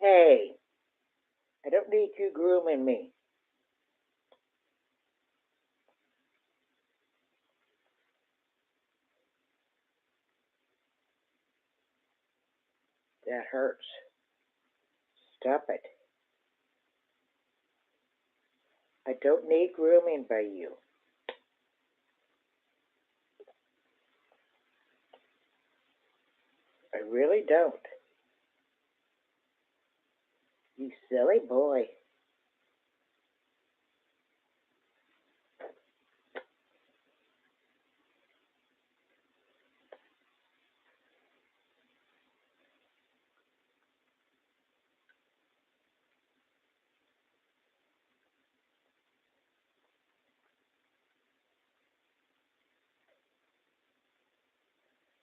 Hey, I don't need you grooming me. That hurts. Stop it. I don't need grooming by you. I really don't. You silly boy.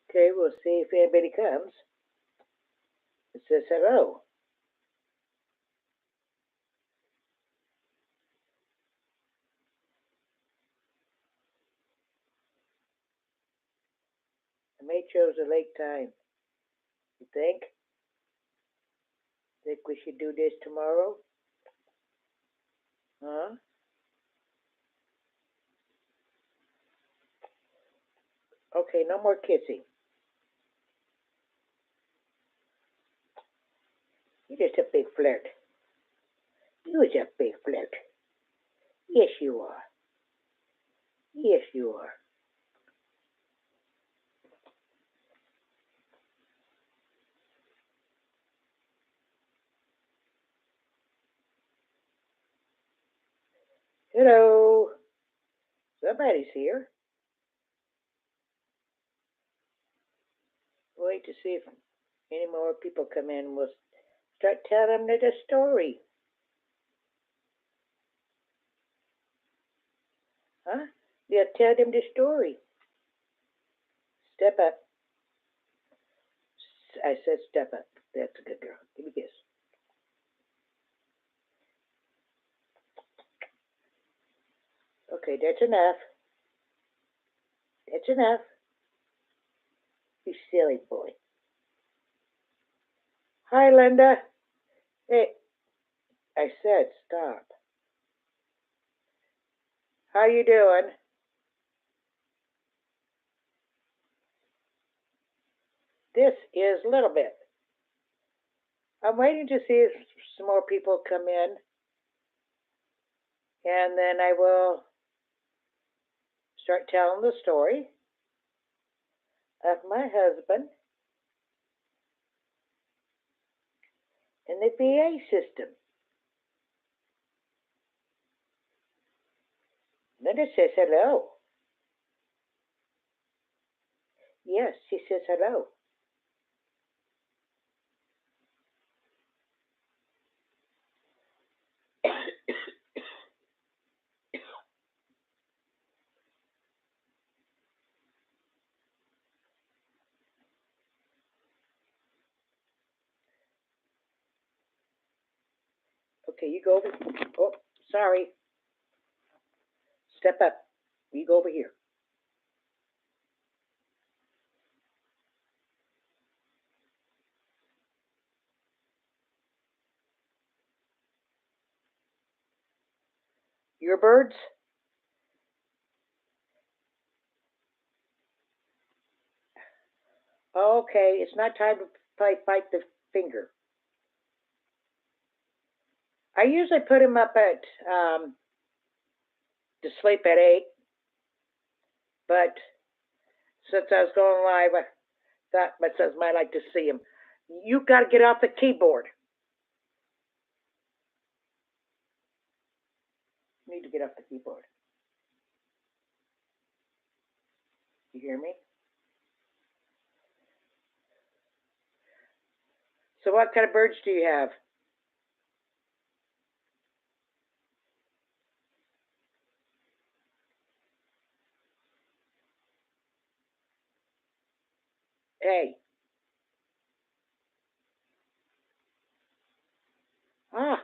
Okay, we'll see if anybody comes. It says hello. I may choose a late time. You think? Think we should do this tomorrow? Huh? Okay, no more kissing. You're just a big flirt. You're a big flirt. Yes, you are. Yes, you are. Hello. Somebody's here. Wait to see if any more people come in. We'll start telling them the story. Huh? Yeah, tell them the story. Step up. I said step up. That's a good girl. Give me a kiss. Okay, that's enough. That's enough. You silly boy. Hi, Linda. Hey, I said stop. How you doing? This is Little Bit. I'm waiting to see if some more people come in, and then I will start telling the story of my husband and the VA system. Linda says hello. Yes, she says hello. Okay, you go over. Oh, sorry. Step up. You go over here. Your birds? Okay, it's not time to fight the finger. I usually put him up at to sleep at 8, but since I was going live, I thought my sons might like to see him. You got to get off the keyboard. You need to get off the keyboard. You hear me? So, what kind of birds do you have? Hey. Ah,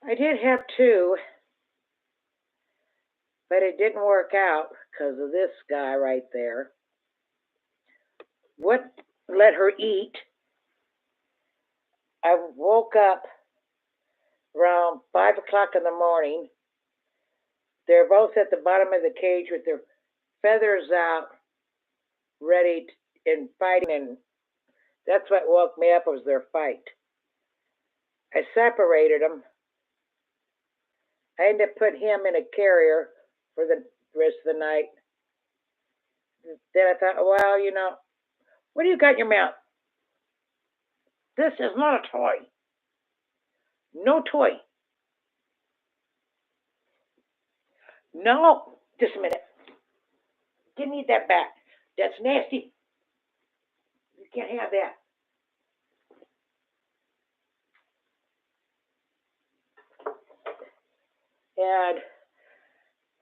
I did have two, but it didn't work out because of this guy right there. What let her eat? I woke up around 5 o'clock in the morning. They're both at the bottom of the cage with their feathers out, ready and fighting, and that's what woke me up was their fight. I separated them. I ended up putting him in a carrier for the rest of the night. Then I thought, well, what do you got in your mouth? This is not a toy. No toy. No. Just a minute. Give me that back. That's nasty. You can't have that. And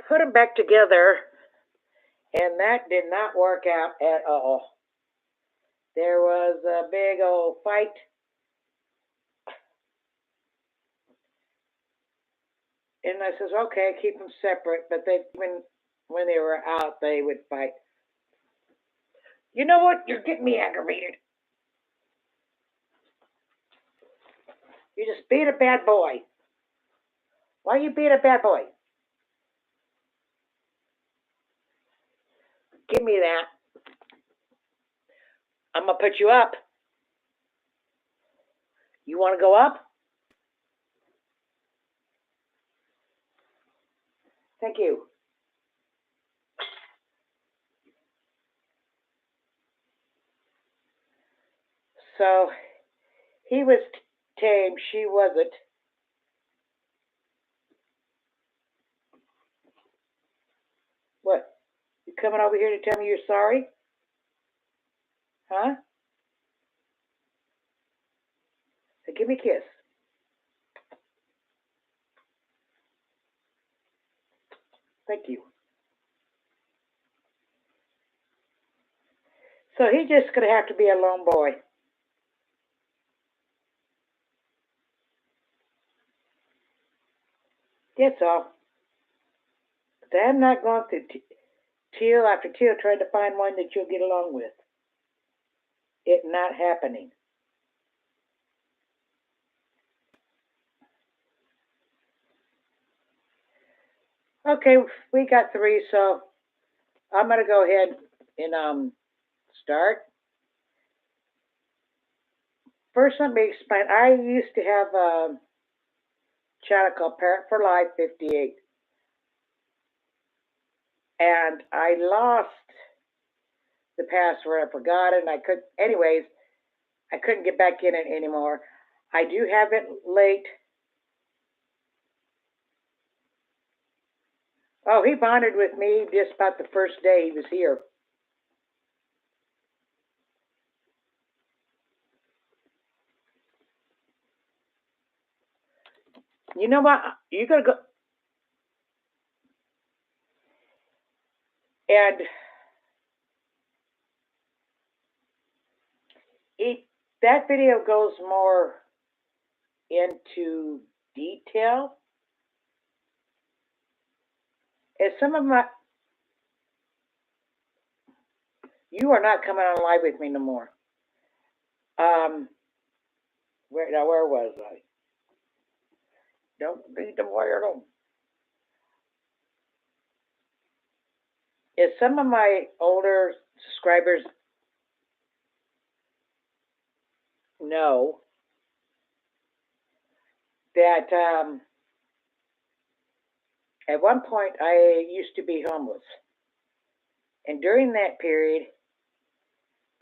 put them back together, and that did not work out at all. There was a big old fight, and I says, okay, keep them separate. But they, when they were out, they would fight. You know what? You're getting me aggravated. You just being a bad boy. Why are you being a bad boy? Give me that. I'm gonna put you up. You want to go up? Thank you. So he was tame. She wasn't. What? You coming over here to tell me you're sorry? Huh? So give me a kiss. Thank you. So he's just gonna have to be a lone boy. That's all. But I'm not going through teal after teal trying to find one that you'll get along with. It not happening. Okay, we got three, so I'm gonna go ahead and start. First, let me explain. I used to have a channel called Parent for Life 58, and I lost the password. I forgot it, and I could, anyways, I couldn't get back in it anymore. I do have it late. Oh, he bonded with me just about the first day he was here. You know what? You gotta go. And it, that video goes more into detail. As some of my, you are not coming on live with me no more. Where was I? Don't beat the weirdo. As some of my older subscribers know, that at one point I used to be homeless. And during that period,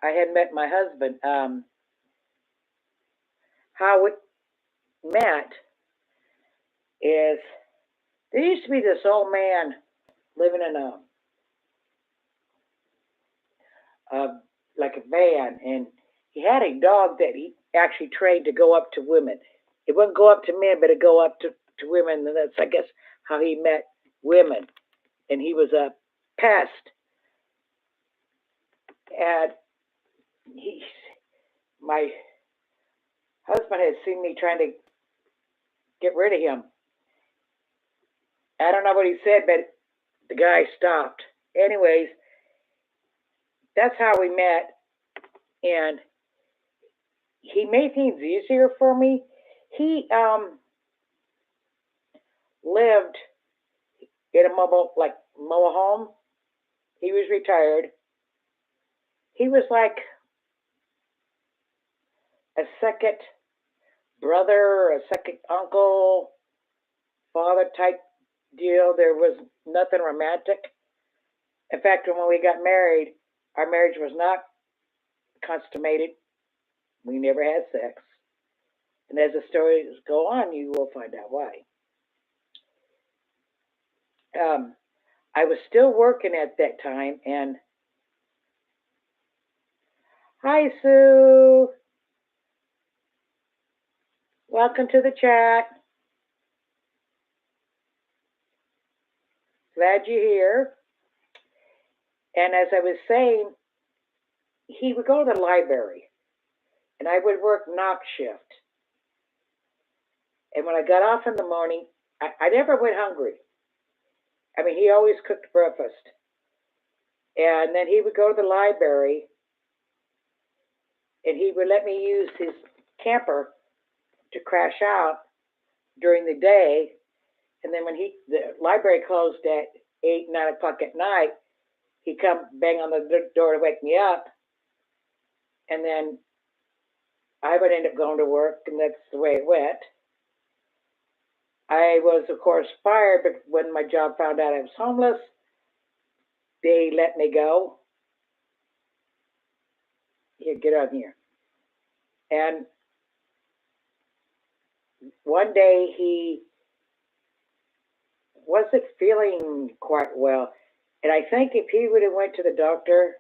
I had met my husband. How we met is there used to be this old man living in a like a van, and he had a dog that he actually trained to go up to women. It wouldn't go up to men, but it go up to women, and that's I guess how he met women. And he was a pest, and he, my husband had seen me trying to get rid of him. I don't know what he said, but the guy stopped. Anyways, that's how we met, and he made things easier for me. He lived in a mobile home. He was retired. He was like a second brother, a second uncle, father type deal. There was nothing romantic. In fact, when we got married, our marriage was not consummated. We never had sex. And as the stories go on, you will find out why. Um, I was still working at that time, and hi, Sue. Welcome to the chat. Glad you're here. And as I was saying, he would go to the library, and I would work knock shift. And when I got off in the morning, I never went hungry. I mean, he always cooked breakfast. And then he would go to the library, and he would let me use his camper to crash out during the day. And then when the library closed at 8, 9 o'clock at night, he'd come bang on the door to wake me up. And then I would end up going to work, and that's the way it went. I was, of course, fired, but when my job found out I was homeless, they let me go. Here, get on here. And one day he wasn't feeling quite well. And I think if he would have went to the doctor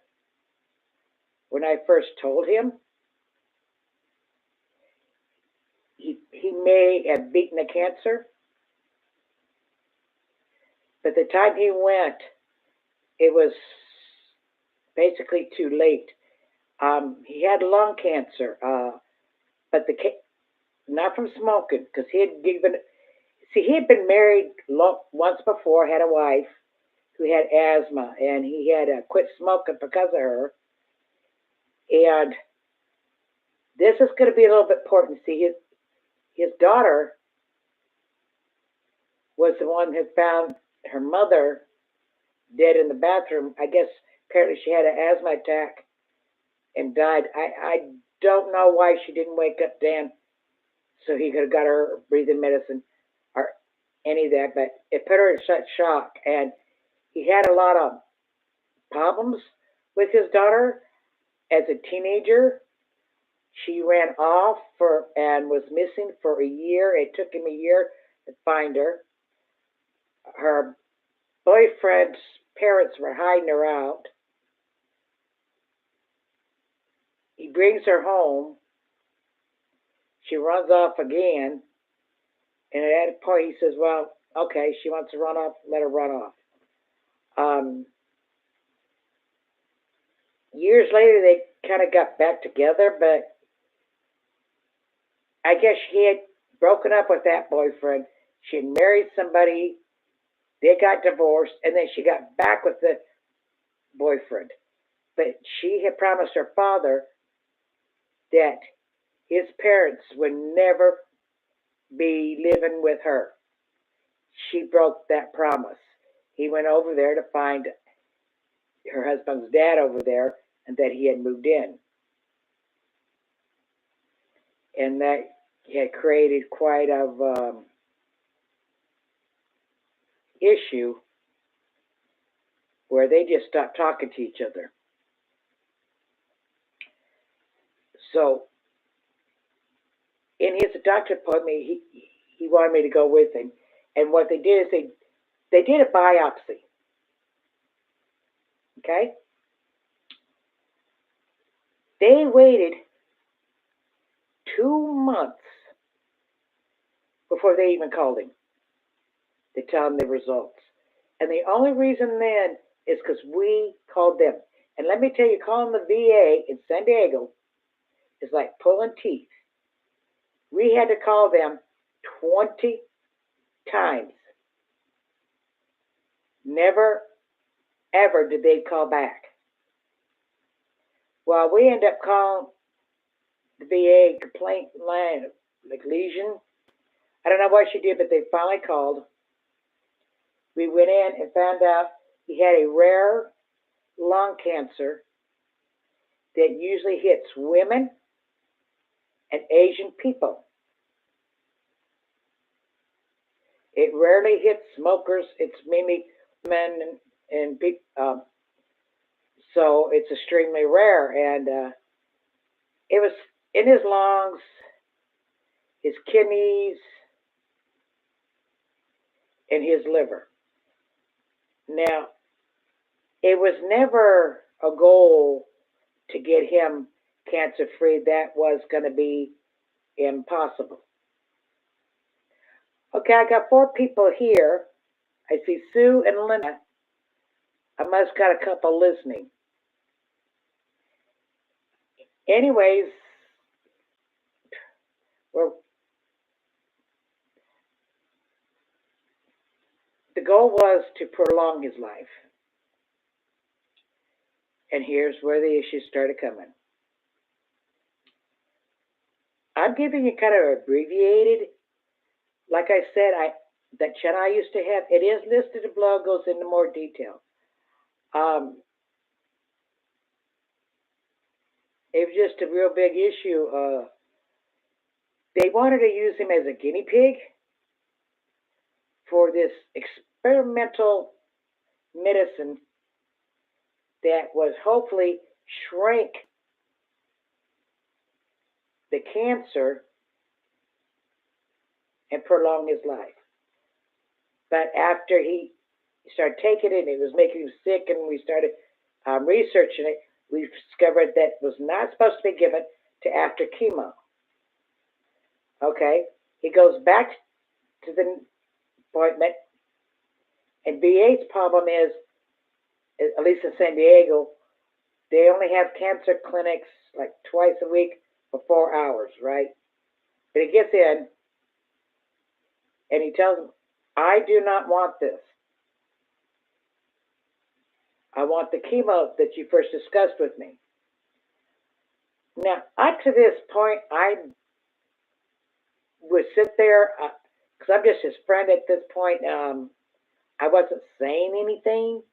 when I first told him, he may have beaten the cancer. But the time he went, it was basically too late. He had lung cancer, but not from smoking, because he had been married once before, had a wife who had asthma, and he had quit smoking because of her. And this is going to be a little bit important. See, his daughter was the one who found her mother dead in the bathroom. I guess apparently she had an asthma attack and died. I don't know why she didn't wake up Dan so he could have got her breathing medicine or any of that, but it put her in such shock. And he had a lot of problems with his daughter as a teenager. She ran off and was missing for a year. It took him a year to find her. Her boyfriend's parents were hiding her out. He brings her home. She runs off again. And at that point, he says, well, okay, she wants to run off, let her run off. Um, Years later, they kind of got back together, but I guess she had broken up with that boyfriend. She had married somebody. They got divorced, and then she got back with the boyfriend. But she had promised her father that his parents would never be living with her. She broke that promise. He went over there to find her husband's dad over there and that he had moved in. And that had created quite a issue where they just stopped talking to each other. So in his doctor appointment, he wanted me to go with him. And what they did is they did a biopsy. Okay? They waited 2 months before they even called him to tell him the results. And the only reason then is because we called them. And let me tell you, calling the VA in San Diego is like pulling teeth. We had to call them 20 times. Never, ever did they call back. Well, we ended up calling the VA complaint line, like Legion. I don't know what she did, but they finally called. We went in and found out he had a rare lung cancer that usually hits women and Asian people. It rarely hits smokers. It's mainly men and people. So it's extremely rare. And it was in his lungs, his kidneys, and his liver. Now, it was never a goal to get him cancer free. That was going to be impossible. Okay, I got 4 people here. I see Sue and Linda. I must got a couple listening. Anyways, the goal was to prolong his life. And here's where the issues started coming. I'm giving you kind of abbreviated. Like I said, that channel I used to have, it is listed below, goes into more detail. It was just a real big issue. They wanted to use him as a guinea pig for this experimental medicine that was hopefully shrink the cancer and prolong his life. But after he started taking it and it was making him sick and we started researching it, we discovered that it was not supposed to be given to after chemo. Okay, he goes back to the appointment, and VA's problem is, at least in San Diego, they only have cancer clinics like twice a week for 4 hours, right? But he gets in, and he tells them, I do not want this. I want the chemo that you first discussed with me. Now, up to this point, I would sit there, because I'm just his friend at this point. I wasn't saying anything,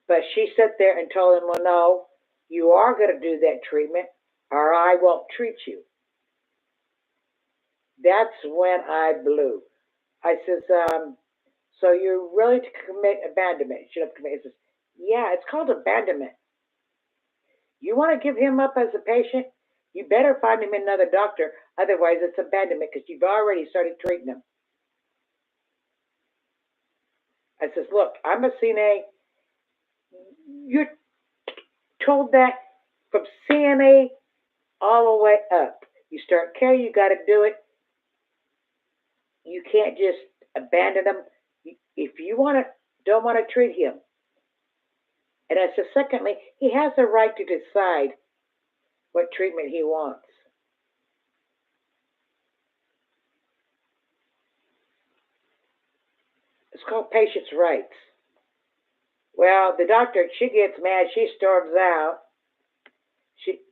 but she sat there and told him, well, no, you are going to do that treatment, or I won't treat you. That's when I blew. I says, so you're willing to commit abandonment? She doesn't commit. He says, yeah, it's called abandonment. You want to give him up as a patient? You better find him another doctor. Otherwise, it's abandonment because you've already started treating him. I says, look, I'm a CNA. You're told that from CNA all the way up. You start care, you got to do it. You can't just abandon them. If you don't want to treat him. And I said, secondly, he has the right to decide what treatment he wants. It's called patient's rights. Well, the doctor, she gets mad. She storms out.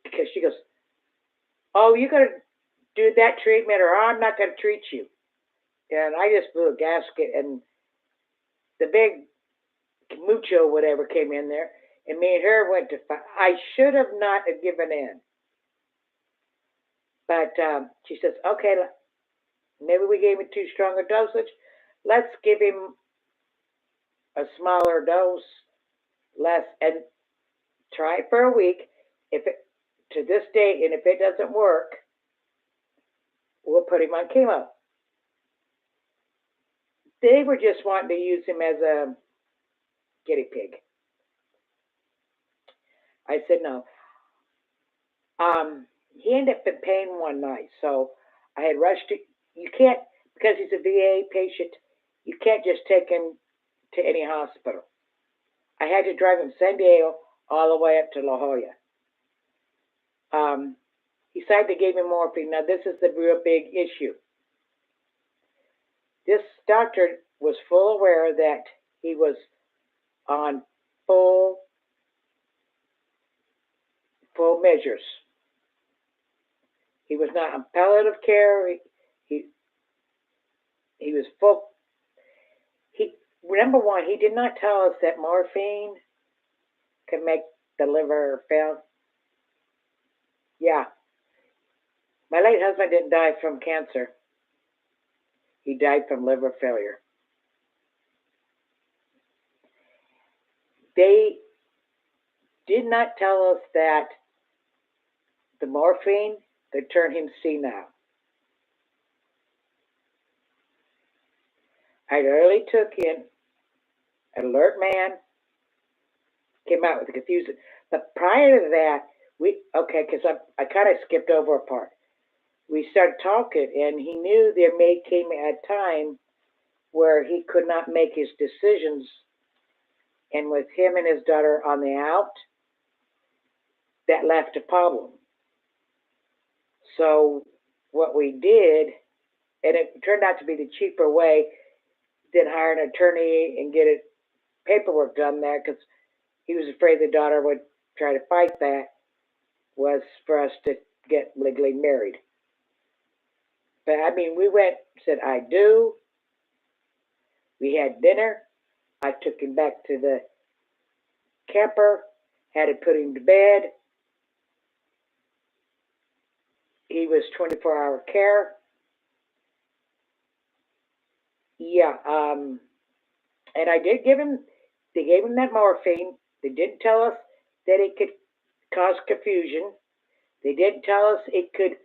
Because she goes, oh, you're going to do that treatment or I'm not going to treat you. And I just blew a gasket, and the big mucho whatever came in there, and me and her went to fight. I should have not have given in. But she says, okay, maybe we gave him too strong a dosage. Let's give him a smaller dose, less, and try it for a week. If it to this day, and if it doesn't work, we'll put him on chemo. They were just wanting to use him as a guinea pig. I said no. He ended up in pain one night, so I had rushed to. You can't, because he's a VA patient. You can't just take him to any hospital. I had to drive him San Diego all the way up to La Jolla. He decided to give me morphine. Now this is the real big issue. This doctor was full aware that he was on full measures. He was not on palliative care. He he was full. He Number one, he did not tell us that morphine could make the liver fail. Yeah, my late husband didn't die from cancer. He died from liver failure. They did not tell us that the morphine could turn him senile. I literally took in an alert man, came out with a confusion. But prior to that, because I kind of skipped over a part. We started talking, and he knew there came a time where he could not make his decisions, and with him and his daughter on the out, that left a problem. So what we did, and it turned out to be the cheaper way than hire an attorney and get it paperwork done there, because he was afraid the daughter would try to fight that, was for us to get legally married. But I mean, we went, said, I do. We had dinner. I took him back to the camper, had to put him to bed. He was 24-hour care. Yeah, and they gave him that morphine. They didn't tell us that it could cause confusion. They didn't tell us it could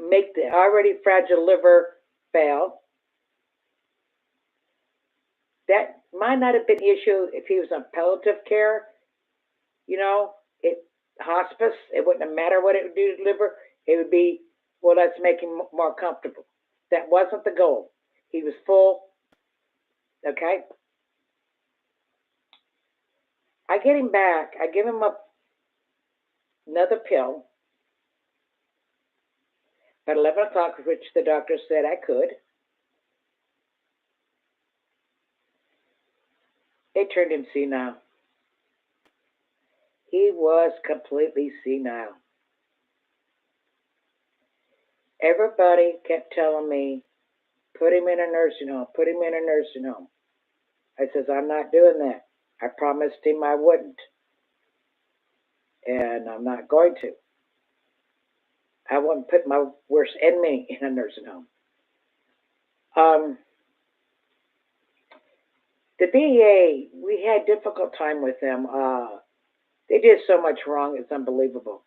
make the already fragile liver fail. That might not have been an issue if he was on palliative care, it hospice. It wouldn't have mattered what it would do to the liver. It would be, well, let's make him more comfortable. That wasn't the goal. He was full. Okay. I get him back. I give him another pill at 11 o'clock, which the doctor said I could. It turned him senile. He was completely senile. Everybody kept telling me, put him in a nursing home, put him in a nursing home. I says, I'm not doing that. I promised him I wouldn't. And I'm not going to. I wouldn't put my worst enemy in a nursing home. The VA, we had a difficult time with them. They did so much wrong, it's unbelievable.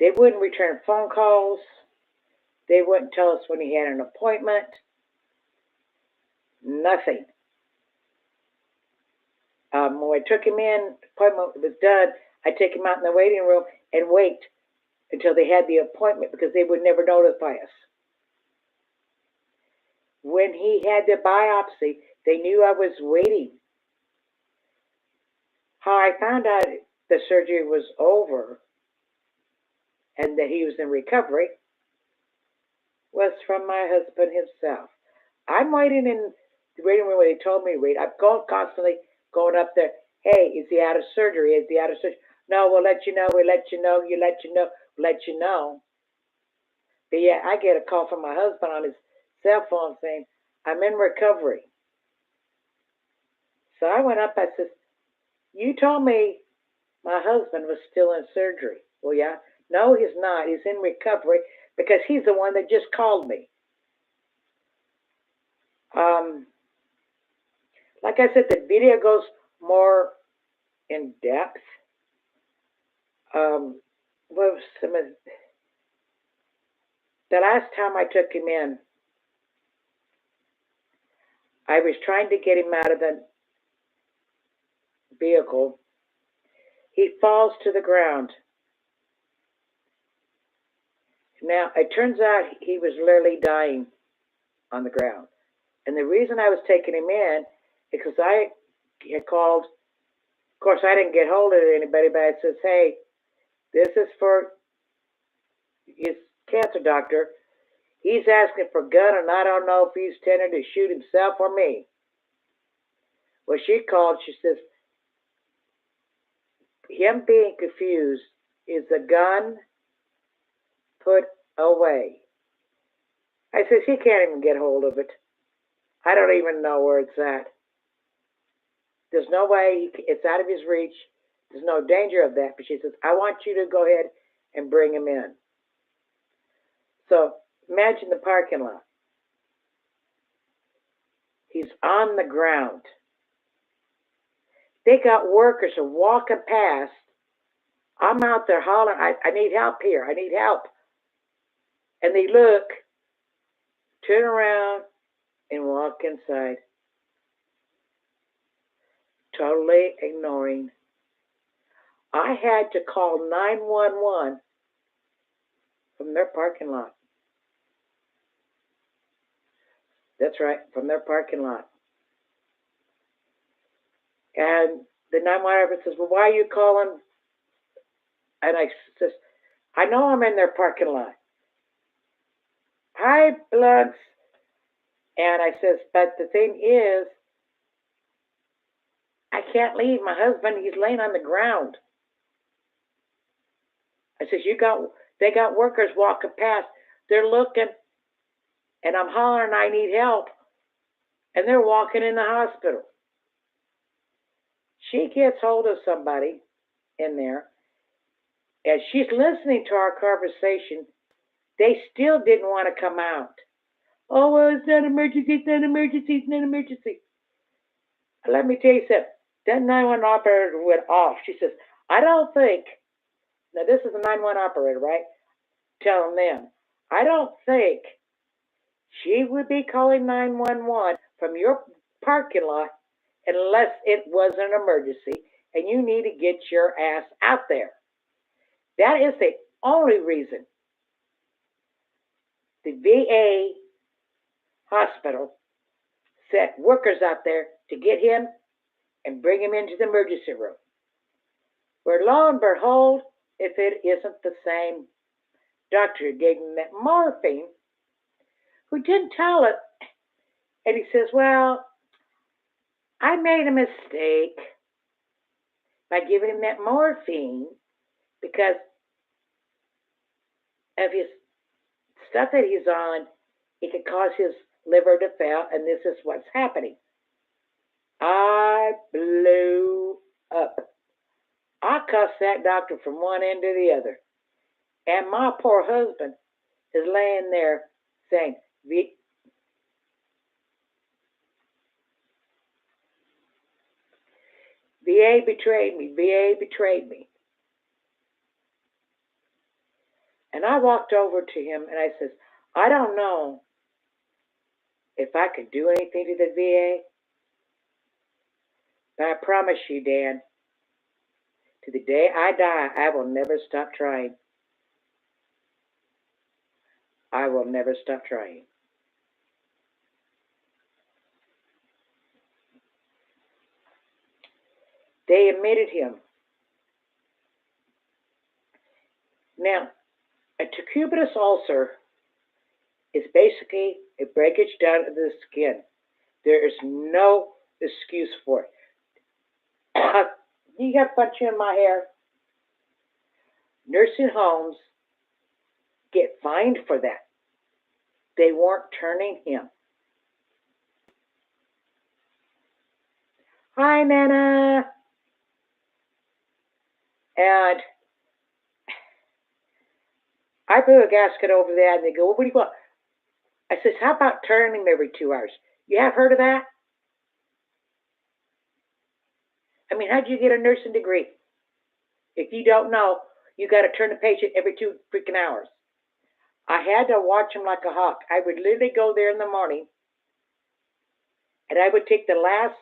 They wouldn't return phone calls. They wouldn't tell us when he had an appointment. Nothing. When I took him in, appointment was done, I'd take him out in the waiting room and wait until they had the appointment because they would never notify us. When he had the biopsy, they knew I was waiting. How I found out the surgery was over and that he was in recovery was from my husband himself. I'm waiting in the waiting room where they told me to wait. I'm constantly going up there. Hey, is he out of surgery? Is he out of surgery? No, we'll let you know. We'll let you know. You let you know. We'll let you know. But yeah, I get a call from my husband on his cell phone saying, I'm in recovery. So I went up. I said, you told me my husband was still in surgery. Well, yeah. No, he's not. He's in recovery because he's the one that just called me. Like I said, the video goes more in depth. What was some of the last time I took him in? I was trying to get him out of the vehicle. He falls to the ground. Now, it turns out he was literally dying on the ground. And the reason I was taking him in is because I had called. Of course, I didn't get hold of anybody, but I says, hey, this is for his cancer doctor. He's asking for a gun, and I don't know if he's tending to shoot himself or me. Well, she called. She says, him being confused is the gun put away. I says, he can't even get hold of it. I don't even know where it's at. There's no way, it's out of his reach. There's no danger of that. But she says, I want you to go ahead and bring him in. So imagine the parking lot. He's on the ground. They got workers who are walking past. I'm out there hollering, I need help here. I need help. And they look, turn around, and walk inside. Totally ignoring. I had to call 911 from their parking lot. That's right, from their parking lot. And the 911 operator says, well, why are you calling? And I says, I know I'm in their parking lot. Hi, Blunts. And I says, but the thing is, I can't leave my husband. He's laying on the ground. I says, they got workers walking past. They're looking, and I'm hollering, I need help. And they're walking in the hospital. She gets hold of somebody in there, and she's listening to our conversation. They still didn't want to come out. Oh, well, it's not an emergency, it's not an emergency, it's not an emergency. Let me tell you something. That 911 operator went off. She says, I don't think, now this is a 911 operator, right? Telling them, I don't think she would be calling 911 from your parking lot unless it was an emergency and you need to get your ass out there. That is the only reason the VA hospital sent workers out there to get him and bring him into the emergency room. Where lo and behold, if it isn't the same doctor who gave him that morphine, who didn't tell it, and he says, well, I made a mistake by giving him that morphine because of his stuff that he's on, it could cause his liver to fail, and this is what's happening. I blew up. I cussed that doctor from one end to the other. And my poor husband is laying there saying, VA betrayed me. VA betrayed me. And I walked over to him and I says, I don't know if I could do anything to the VA, but I promise you, Dan, to the day I die, I will never stop trying. I will never stop trying. They admitted him. Now, a tuberous ulcer is basically a breakage down of the skin. There is no excuse for it. You got punch in my hair. Nursing homes get fined for that. They weren't turning him. Hi, Nana. And I put a gasket over that, and they go, well, what do you want? I says, how about turning him every 2 hours? You have heard of that? I mean, how'd you get a nursing degree? If you don't know, you got to turn the patient every 2 freaking hours. I had to watch him like a hawk. I would literally go there in the morning, and I would take the last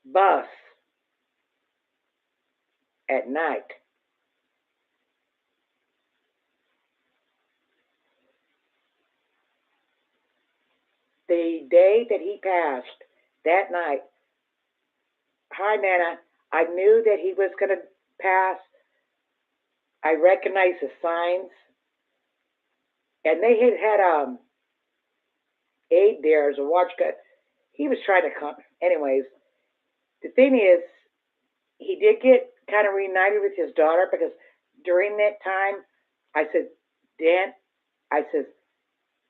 bus at night. The day that he passed, that night, hi, Nana, I knew that he was going to pass. I recognized the signs. And they had aide there as a watch guy. He was trying to come. Anyways, the thing is, he did get kind of reunited with his daughter because during that time, I said, Dan, I said,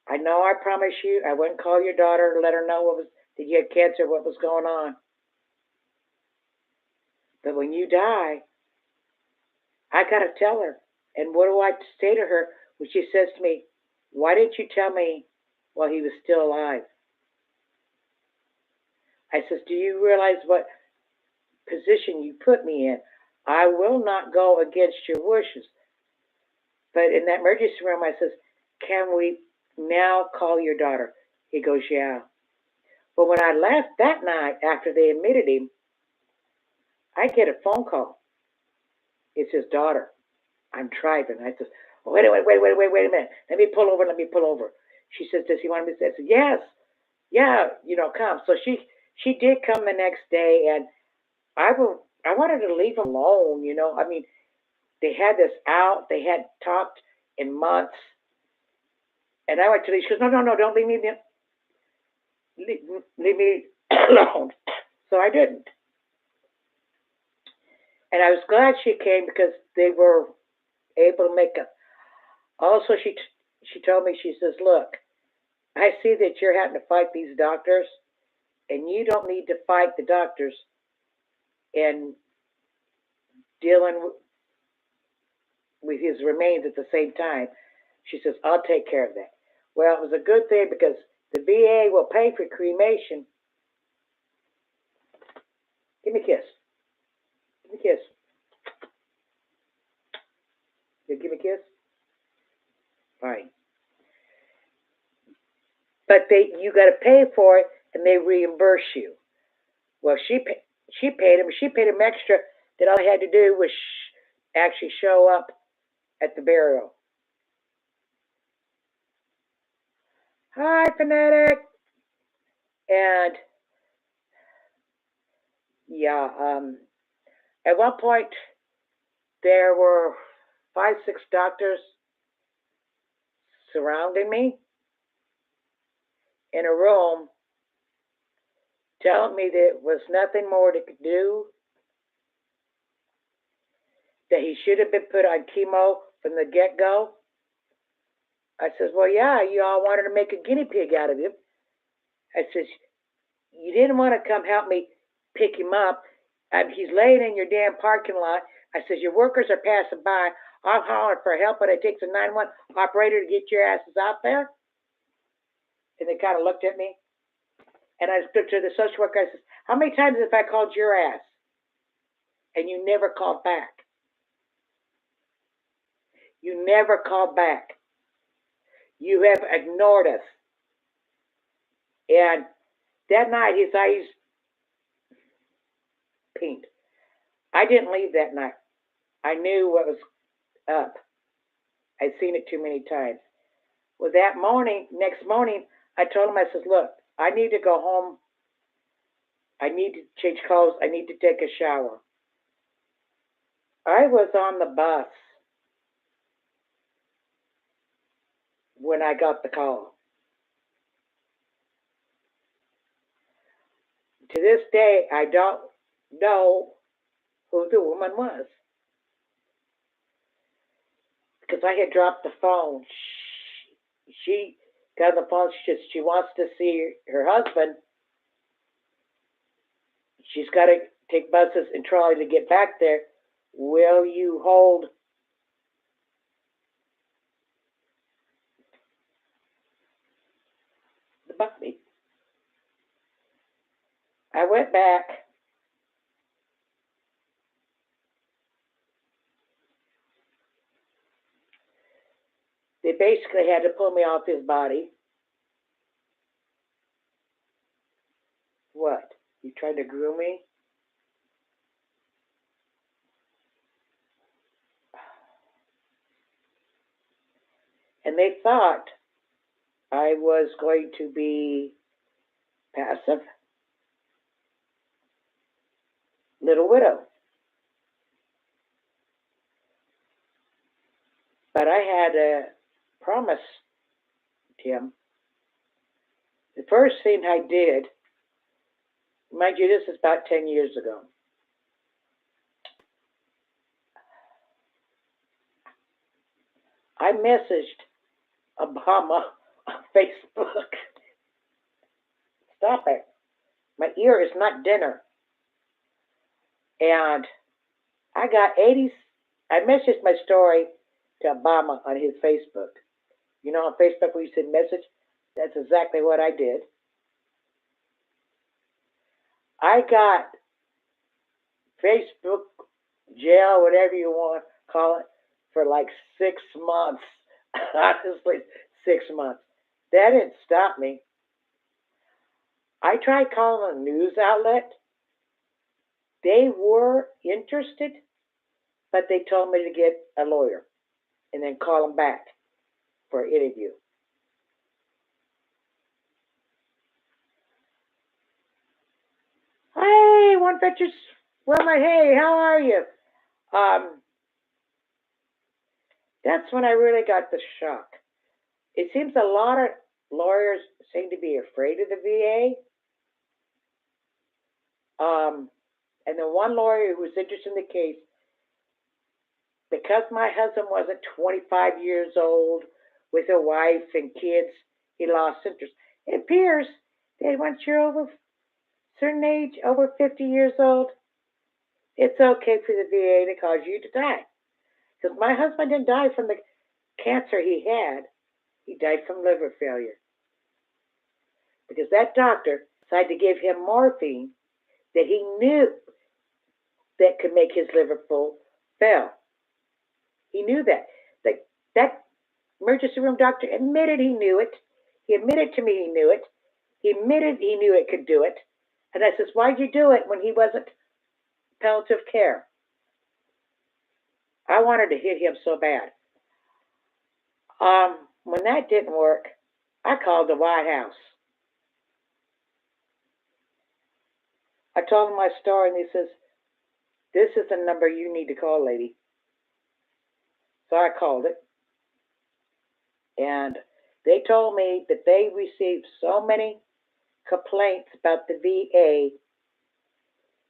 I know I promised you I wouldn't call your daughter to let her know what was, that you had cancer, what was going on. But when you die, I got to tell her. And what do I say to her when she says to me, why didn't you tell me while he was still alive? I says, do you realize what position you put me in? I will not go against your wishes. But in that emergency room, I says, can we now call your daughter? He goes, yeah. But when I left that night after they admitted him, I get a phone call. It's his daughter. I'm driving. I says, oh, wait a minute. Let me pull over. She says, does he want me to say? I said, yes. Yeah, come. So she did come the next day, and I wanted to leave him alone. I mean, they had this out. They had talked in months, and I went to. She goes, no, don't leave me alone. So I didn't, and I was glad she came because they were able to make a. Also, she told me, she says, look, I see that you're having to fight these doctors, and you don't need to fight the doctors and dealing with his remains at the same time. She says, I'll take care of that. Well, it was a good thing because the VA will pay for cremation. Give me a kiss. Give me a kiss. You give me a kiss? Fine. But you got to pay for it, and they reimburse you. Well, she paid him. She paid him extra. That all I had to do was actually show up at the burial. Hi, fanatic. And yeah, at one point there were 5, 6 doctors surrounding me in a room, telling me there was nothing more they could do, that he should have been put on chemo from the get go. I says, well, yeah, you all wanted to make a guinea pig out of him. I says, you didn't want to come help me pick him up. He's laying in your damn parking lot. I says, your workers are passing by. I'm hollering for help, but it takes a 911 operator to get your asses out there. And they kind of looked at me. And I looked to the social worker. I says, how many times have I called your ass? And you never called back. You never called back. You have ignored us. And that night, his eyes pinked. I didn't leave that night. I knew what was up. I'd seen it too many times. Well, that morning, next morning, I told him, I said, look, I need to go home. I need to change clothes. I need to take a shower. I was on the bus when I got the call. To this day, I don't know who the woman was because I had dropped the phone. She got on the phone. She wants to see her husband. She's got to take buses and trolley to get back there. Will you hold the body? I went back. They basically had to pull me off his body. What? You tried to groom me? And they thought I was going to be passive, little widow. But I had a promise, Tim. The first thing I did, mind you, this is about 10 years ago. I messaged Obama on Facebook. Stop it. My ear is not dinner. And I got 80. I messaged my story to Obama on his Facebook. You know, on Facebook where you send message? That's exactly what I did. I got Facebook jail, whatever you want to call it, for like 6 months. Honestly, 6 months. That didn't stop me. I tried calling a news outlet. They were interested, but they told me to get a lawyer and then call them back for an interview. Hey, one pictures. Well, hey, how are you? Um, that's when I really got the shock. It seems a lot of lawyers seem to be afraid of the VA. And the one lawyer who was interested in the case, because my husband wasn't 25 years old with a wife and kids, he lost interest. It appears that once you're over a certain age, over 50 years old, it's okay for the VA to cause you to die. Because my husband didn't die from the cancer he had, he died from liver failure. Because that doctor decided to give him morphine that he knew that could make his liver full fail. He knew that. That emergency room doctor admitted he knew it. He admitted to me he knew it. He admitted he knew it could do it. And I says, why'd you do it when he wasn't palliative care? I wanted to hit him so bad. When that didn't work, I called the White House. I told him my story, and he says, this is the number you need to call, lady. So I called it, and they told me that they received so many complaints about the VA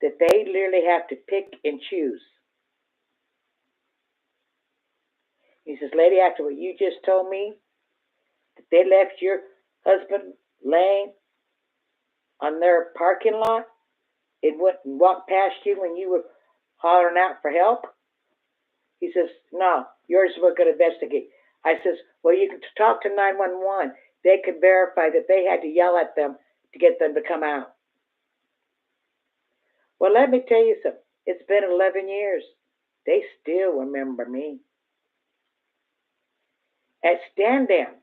that they literally have to pick and choose. He says, lady, after what you just told me, that they left your husband laying on their parking lot and went and walked past you when you were hollering out for help. He says, no, yours we're going to investigate. I says, well, you can talk to 911. They could verify that they had to yell at them to get them to come out. Well, let me tell you something. It's been 11 years. They still remember me. at Stand Down.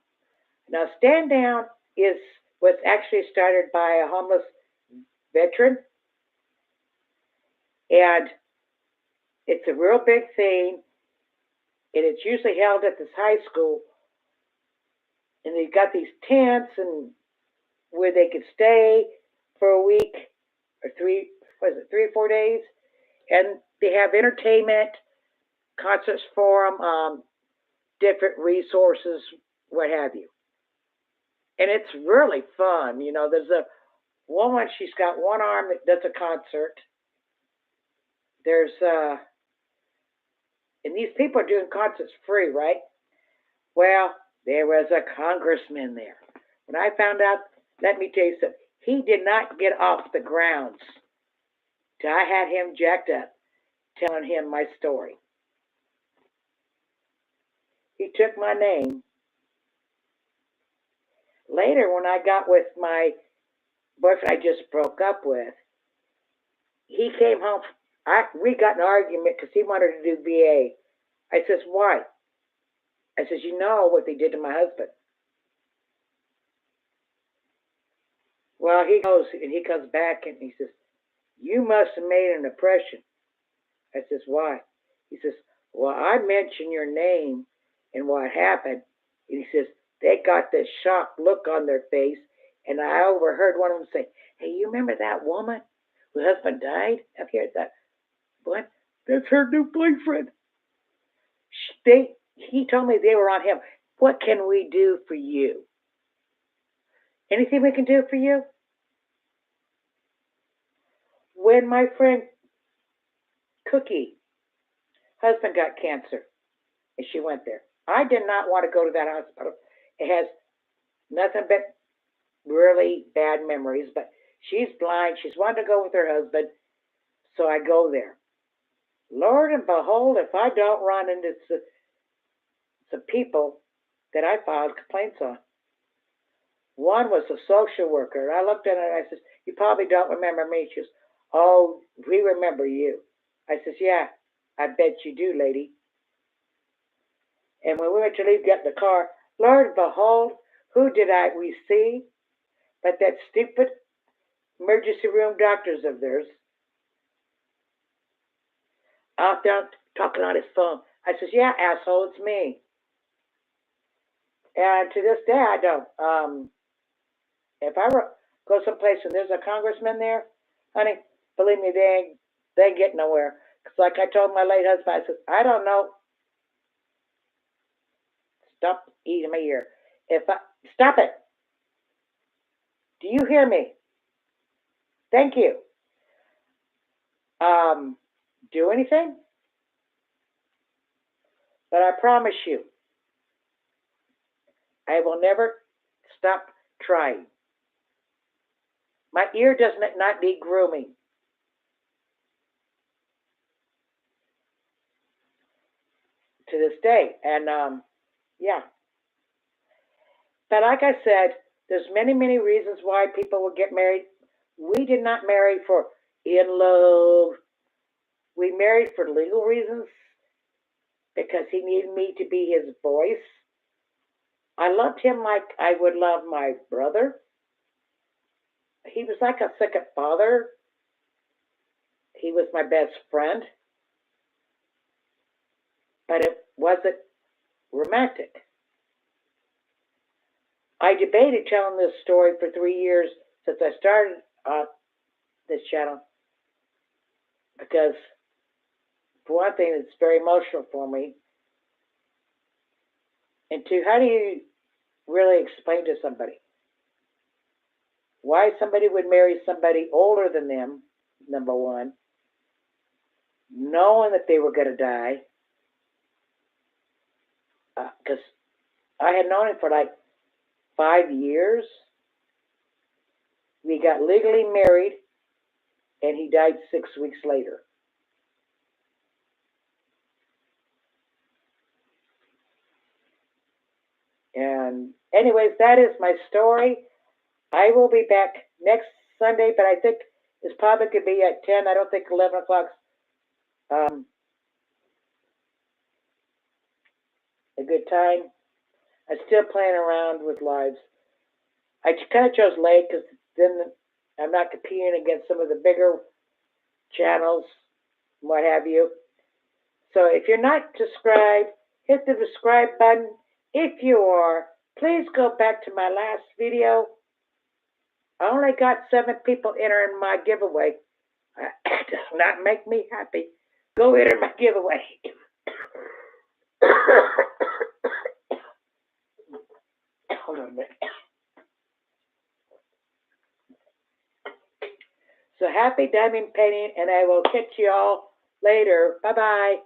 Now, Stand Down is was actually started by a homeless veteran, and it's a real big thing, and it's usually held at this high school. And they've got these tents and where they could stay for a week or three, was it 3 or 4 days? And they have entertainment, concerts for them, different resources, what have you. And it's really fun. You know, there's a woman, she's got one arm that does a concert. There's, and these people are doing concerts free, right? Well, there was a congressman there. When I found out, let me tell you something, he did not get off the grounds till I had him jacked up telling him my story. He took my name. Later, when I got with my boyfriend I just broke up with, he came home. We got in an argument because he wanted to do VA. I says, why? I says, you know what they did to my husband. Well, he goes and he comes back and he says, you must have made an impression. I says, why? He says, well, I mentioned your name and what happened. And he says, they got this shocked look on their face. And I overheard one of them say, hey, you remember that woman whose husband died? I've heard that. What? That's her new boyfriend. He told me they were on him. What can we do for you? Anything we can do for you? When my friend Cookie husband got cancer, and she went there, I did not want to go to that hospital. It has nothing but really bad memories, but she's blind. She's wanted to go with her husband, so I go there. Lord and behold, if I don't run into some people that I filed complaints on. One was a social worker. I looked at her and I said, you probably don't remember me. She says, oh, we remember you. I says, yeah, I bet you do, lady. And when we went to leave, get in the car, Lord and behold, who did we see? But that stupid emergency room doctors of theirs out there talking on his phone. I says, yeah, asshole, it's me. And to this day, I don't. If I go someplace and there's a congressman there, honey, believe me, they ain't getting nowhere. Because like I told my late husband, I said, I don't know. Stop eating my ear. Stop it. Do you hear me? Thank you. Do anything? But I promise you, I will never stop trying. My ear does not need grooming. To this day. And yeah. But like I said, there's many, many reasons why people will get married. We did not marry for in love. We married for legal reasons because he needed me to be his voice. I loved him like I would love my brother. He was like a second father. He was my best friend. But it wasn't romantic. I debated telling this story for 3 years since I started this channel because, for one thing, it's very emotional for me. And two, how do you really explain to somebody why somebody would marry somebody older than them, number one, knowing that they were going to die? Because I had known him for like 5 years. We got legally married, and he died 6 weeks later. And anyways, that is my story. I will be back next Sunday, but I think it's probably going to be at 10. I don't think 11 o'clock's um, a good time. I'm still playing around with lives. I kind of chose late because then I'm not competing against some of the bigger channels, what have you. So if you're not subscribed, hit the subscribe button. If you are, please go back to my last video. I only got 7 people entering my giveaway. That does not make me happy. Go enter my giveaway. Hold on a minute. So happy diamond painting, and I will catch you all later. Bye-bye.